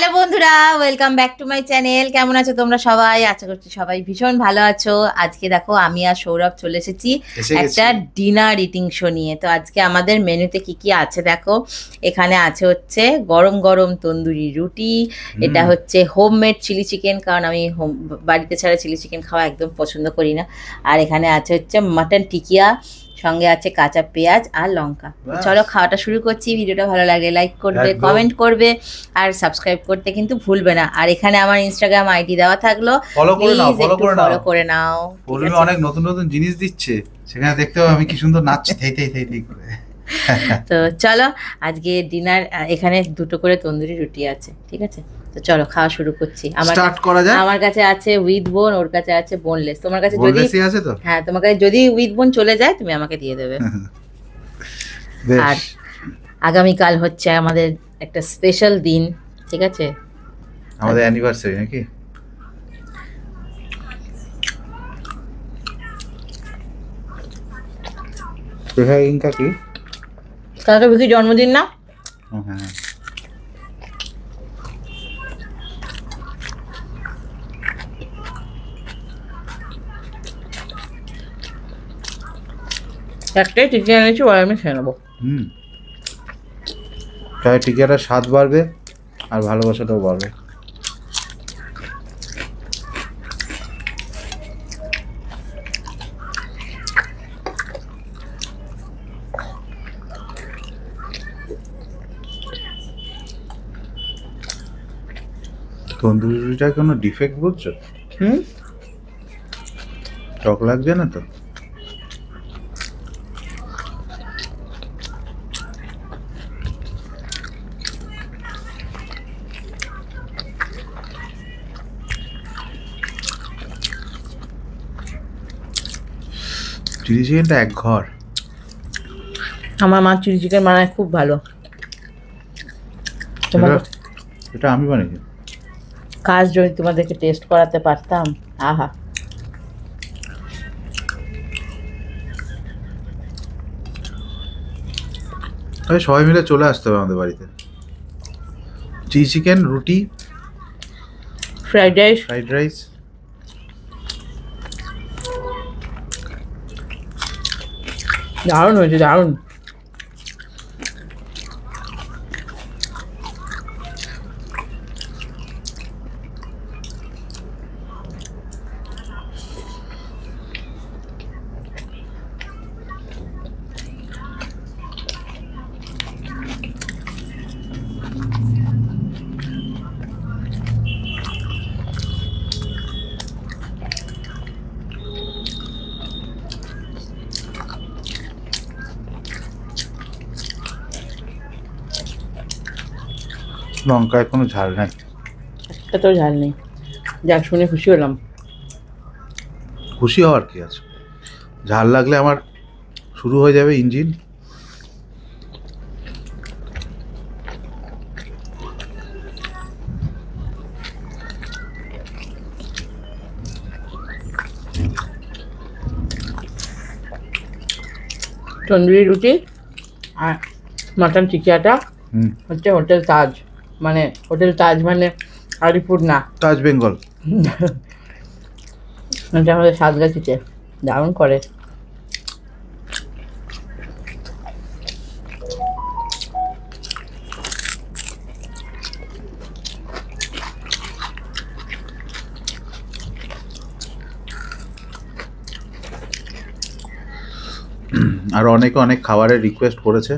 Hello বন্ধুরা, welcome back to my channel. কেমন আছো তোমরা সবাই? আশা করছি সবাই ভীষণ ভালো আছো। আজকে দেখো আমি আর সৌরভ চলে এসেছি একটা ডিনার ইটিং শো নিয়ে। তো আজকে আমাদের মেনুতে কি কি আছে দেখো। এখানে আছে হচ্ছে গরম গরম তন্দুরি রুটি, এটা হচ্ছে হোমমেড চিলি চিকেন, কারণ আমি বাড়িতে ছাড়া চিলি চিকেন খাওয়া একদম পছন্দ করি না। আর এখানে আছে হচ্ছে মাটন টিকিয়া, সঙ্গে আছে কাঁচা পেঁয়াজ আর লঙ্কা। চলো খাওয়াটা শুরু করছি। ভিডিওটা ভালো লাগলে লাইক করবে, কমেন্ট করবে আর সাবস্ক্রাইব করতে কিন্তু ভুলবে না। আর এখানে আমার ইনস্টাগ্রাম আইডি দেওয়া থাকলো, প্লিজ একটু ফলো করে নাও। পৌলমি অনেক নতুন নতুন জিনিস দিচ্ছে, সেখানে দেখতে হবে আমি কি সুন্দর নাচছি থেই থেই থেই থেই করে। তো চলো আজকে ডিনার, এখানে দুটো করে তন্দুরি রুটি আছে, ঠিক আছে? তো চলো খাওয়া শুরু করছি। আমার কাছে আছে উইথ বোন, ওর কাছে আছে বোনলেস। তোমার কাছে যদি আছে তো? হ্যাঁ, তোমার কাছে যদি উইথ বোন চলে যায় তুমি আমাকে দিয়ে দেবে। আর আগামীকাল হচ্ছে আমাদের একটা স্পেশাল দিন, ঠিক আছে? আমাদের অ্যানিভার্সারি নাকি? ইনকা কি? কালকে ভিকির জন্মদিন না? হ্যাঁ। একটাই টিকি এনেছি, ওরা আমি খেয়ে নেবো। তাই টিকিয়াটা স্বাদ বাড়বে আর ভালোবাসাটাও বাড়বে। তন্দুরি রুটিটা কোনো ডিফেক্ট বলছো? টক লাগছে না তো? চিলি চিকেনটা এক ঘর। আমার মা চিলি চিকেন বানায় খুব ভালো। এটা আমি বানিয়েছি। কাজ যদি তোমাদেরকে টেস্ট করাতে পারতাম, আহা। সবাই মিলে চলে আসতে হবে আমাদের বাড়িতে। চিলি চিকেন, রুটি, ফ্রাইড রাইস। দারুণ হয়েছে, দারুণ। লঙ্কায় কোনো ঝাল নাই। একটা তো ঝাল নেই। যাক, শুনে খুশি হলাম। খুশি হওয়ার কি আছে? ঝাল লাগলে আমার শুরু হয়ে যাবে ইঞ্জিন। তন্দুরি রুটি আর মাটন টিকিয়াটা হচ্ছে হোটেল তাজ, মানে হোটেল তাজ মানে আলিপুর না, তাজ বেঙ্গল। এটা আমাদের সাতগাছিতে দারুণ করে। আর অনেকে অনেক খাবারের রিকোয়েস্ট করেছে,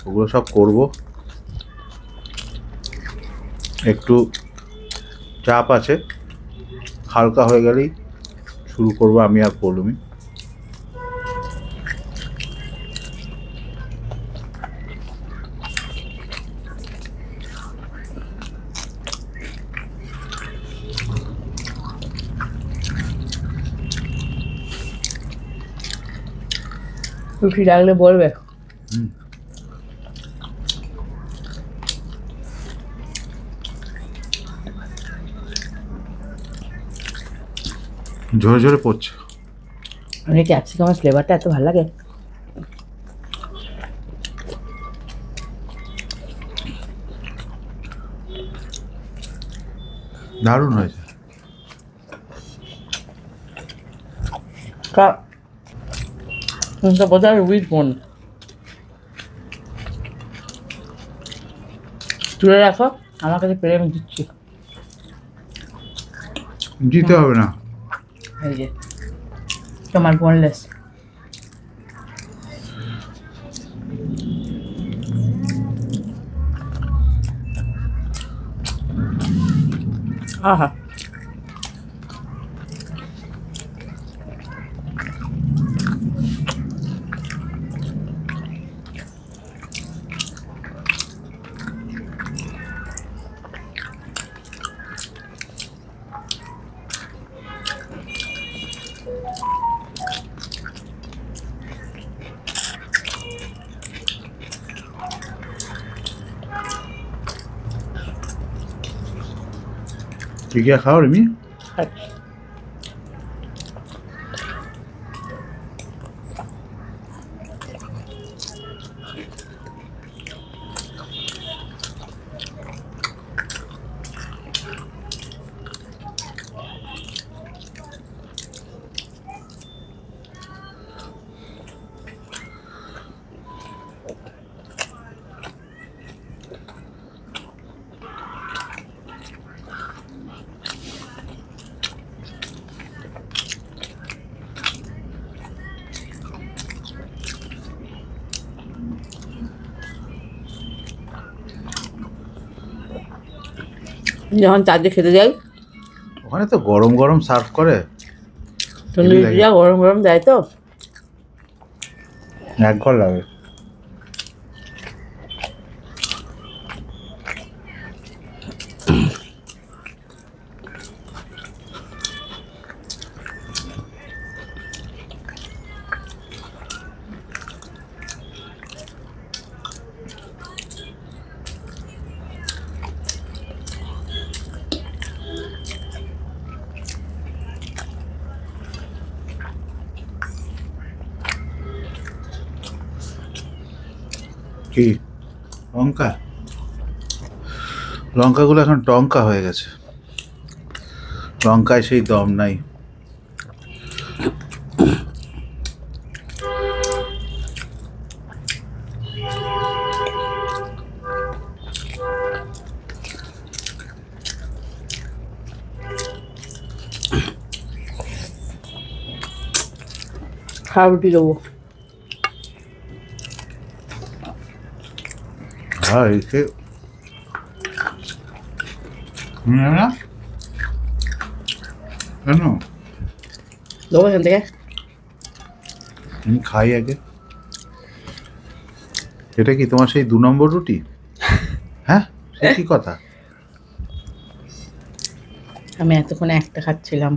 ওগুলো সব করব। একটু চাপ আছে, হালকা হয়ে গেলেই শুরু করব আমি আর পৌলমি। খুশি লাগলে বলবে। ঝরে ঝরে পড়ছে। মানে ক্যাপসিকামের ফ্লেভারটা এত ভালো লাগে। দারুণ হয়েছে। বোধহয় উইথ বোন তুলে রাখো, আমার কাছে পেরে আমি দিচ্ছি। দিতে হবে না। এই যে তোমার বোনলেস। আহা, কি কি খাও রিমি? যখন চারটে খেতে যাই ওখানে তো গরম গরম সার্ভ করে, তন্দুরিটা গরম গরম দেয় তো এক ঘর লাগে। কি লঙ্কা? লঙ্কাগুলো এখন টঙ্কা হয়ে গেছে, লঙ্কায় সেই দম নাই। খাওয়া রুটি দেবো। হ্যাঁ এসে না কেন দেবো এখান থেকে। আমি খাই আগে। এটা কি তোমার সেই 2 নম্বর রুটি? হ্যাঁ সে কি কথা? আমি এতক্ষণে একটা খাচ্ছিলাম।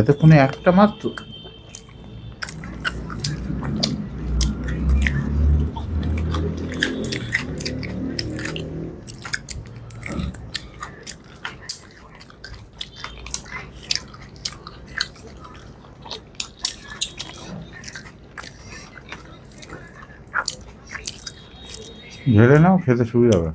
এতক্ষণে একটা মাত্র? ঝেড়ে নাও, খেতে সুবিধা হবে।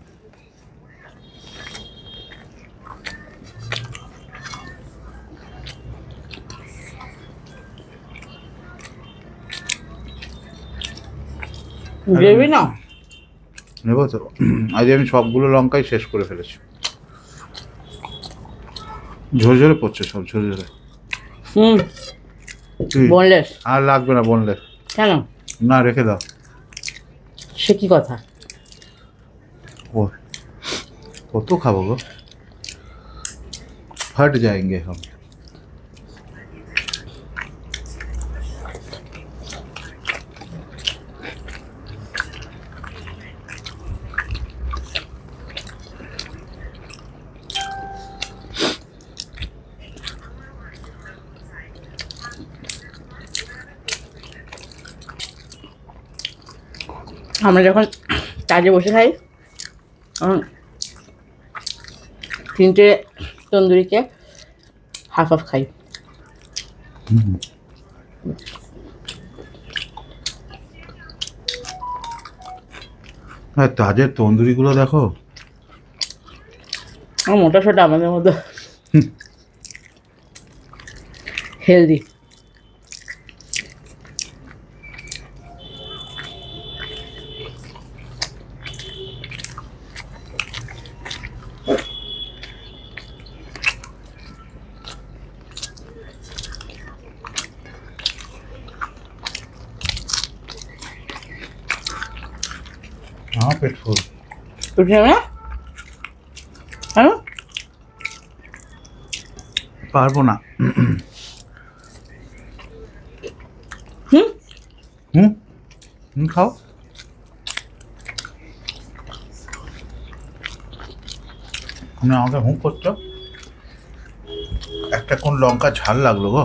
গ্রেভি না নেবো তো, আজ আমি সবগুলো লঙ্কাই শেষ করে ফেলেছি। ঝরঝরে পড়ছে সব, ঝরঝরে। বোনলেস আর লাগবে না বোনলেস। কেন? না রেখে দাও। সে কি কথা? ও কত খাবো গো, फट जाएंगे हम। আমরা যখন কাজে বসে খাই তিনটে তন্দুরিকে হাফ হাফ খাই। হ্যাঁ তাজের তন্দুরিগুলো দেখো, মোটা সোটা আমাদের মতো হেলদি। हाँ पेट फुल উঠে না হ্যাঁ পারবো না। হুম হুম হুম খাও। তুমি আমাকে হুম করছো, একটা কোন লঙ্কা ঝাল লাগলো গো,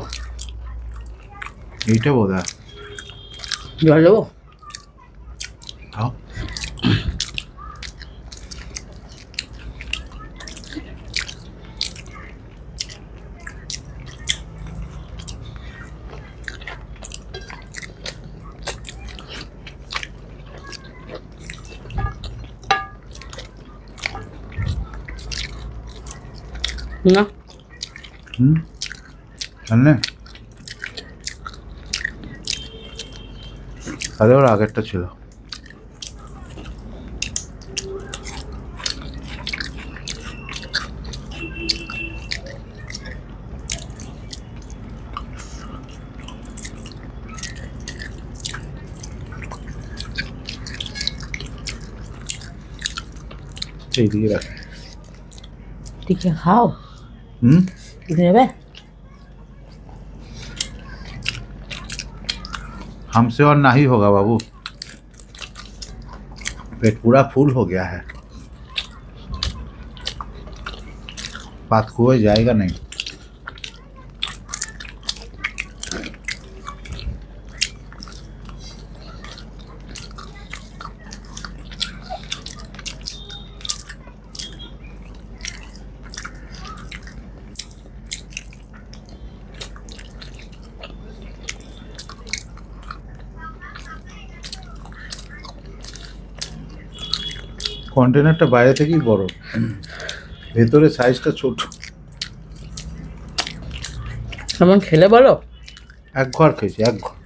এইটা বোধ হয়। জল দেবো? খাও। না হুম জানলে তাহলে ওর আগেরটা ছিল। এইদিকে রাখ। ঠিক আছে খাও। হুম কিছু নেবে? हमसे और ना ही होगा बाबू, पेट पूरा फुल हो गया है, बात कोई जाएगा नहीं। কন্টেনারটা বাইরে থেকেই বড়, ভেতরে সাইজটা ছোট। কেমন খেলে বলো? এক ঘর খেয়েছি, এক ঘর।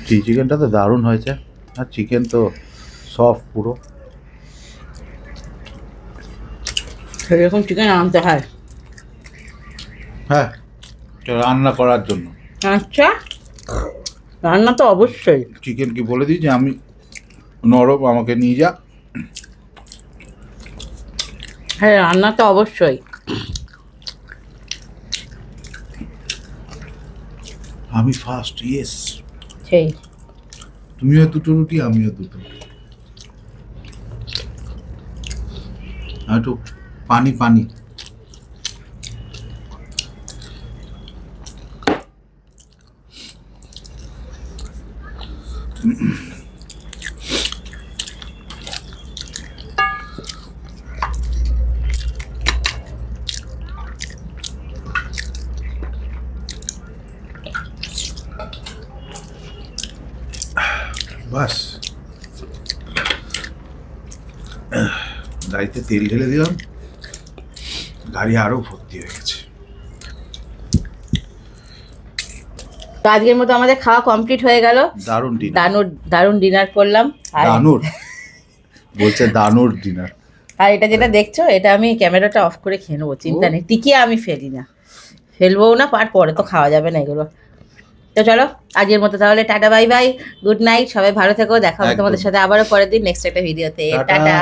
চিকেনটা তো দারুণ হয়েছে, আর চিকেন তো সফট পুরো। এরকম চিকেন আনতে হয়। হ্যাঁ রান্না করার জন্য। আচ্ছা রান্না তো অবশ্যই। চিকেন কি বলে দিই যে আমি নরম, আমাকে নিয়ে যা। হ্যাঁ রান্না তো অবশ্যই। আমি ফার্স্ট, ইয়েস। সেই তুমিও দুটো রুটি, আমিও দুটো। আর একটু পানি পানি। বাস গাড়িতে তেল ঢেলে দিলাম, গাড়ি আরো ভর্তি হয়ে গেছে। তো আজকের মতো আমাদের খাওয়া কমপ্লিট হয়ে গেল। দারুণ ডিনার, দারুণ ডিনার করলাম। দানুর বলছে, দানুর ডিনার। আর এটা যেটা দেখছো, এটা আমি ক্যামেরাটা অফ করে খেয়ে নেবো, চিন্তা নেই। টিকিয়ে আমি ফেলি না, ফেলবোও না, পরে তো খাওয়া যাবে না এগুলো। তো চলো আজকের মতো তাহলে tata bye bye, good night, সবাই ভালো থেকো। দেখা হবে তোমাদের সাথে আবারও পরের দিন নেক্সট একটা ভিডিওতে। টাটা।